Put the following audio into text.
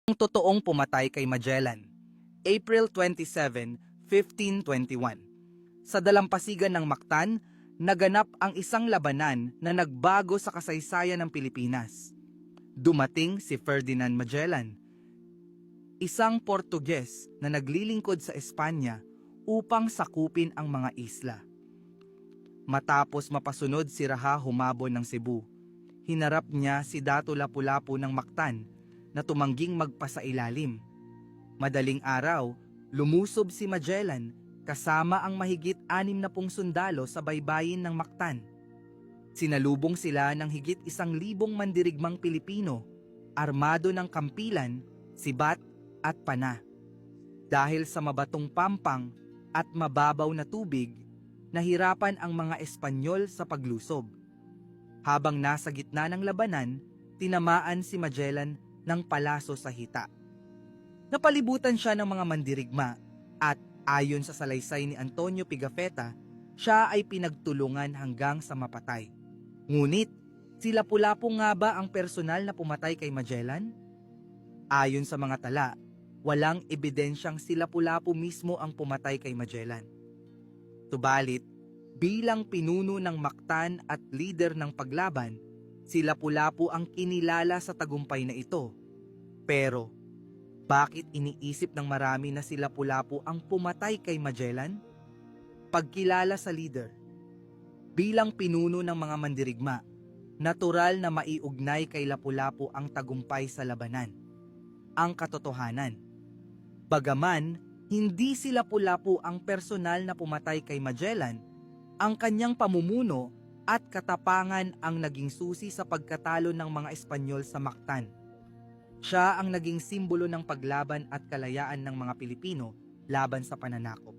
Ang totoong pumatay kay Magellan, April 27, 1521. Sa dalampasigan ng Mactan, naganap ang isang labanan na nagbago sa kasaysayan ng Pilipinas. Dumating si Ferdinand Magellan, isang Portuges na naglilingkod sa Espanya upang sakupin ang mga isla. Matapos mapasunod si Raha Humabon ng Cebu, hinarap niya si Dato Lapu-Lapu ng Mactan na tumangging magpasailalim. Madaling araw, lumusob si Magellan kasama ang mahigit 60 sundalo sa baybayin ng Mactan. Sinalubong sila ng higit 1,000 mandirigmang Pilipino, armado ng kampilan, sibat at pana. Dahil sa mabatong pampang at mababaw na tubig, nahirapan ang mga Espanyol sa paglusob. Habang nasa gitna ng labanan, tinamaan si Magellan ng palaso sa hita. Napalibutan siya ng mga mandirigma at ayon sa salaysay ni Antonio Pigafetta, siya ay pinagtulungan hanggang sa mapatay. Ngunit, si Lapu-Lapu nga ba ang personal na pumatay kay Magellan? Ayon sa mga tala, walang ebidensyang si Lapu-Lapu mismo ang pumatay kay Magellan. Tubalit, bilang pinuno ng Mactan at leader ng paglaban, si Lapu-Lapu ang kinilala sa tagumpay na ito. Pero, bakit iniisip ng marami na si Lapu-Lapu ang pumatay kay Magellan? Pagkilala sa leader. Bilang pinuno ng mga mandirigma, natural na maiugnay kay Lapu-Lapu ang tagumpay sa labanan. Ang katotohanan, bagaman hindi si Lapu-Lapu ang personal na pumatay kay Magellan, ang kanyang pamumuno at katapangan ang naging susi sa pagkatalo ng mga Espanyol sa Mactan. Siya ang naging simbolo ng paglaban at kalayaan ng mga Pilipino laban sa pananakop.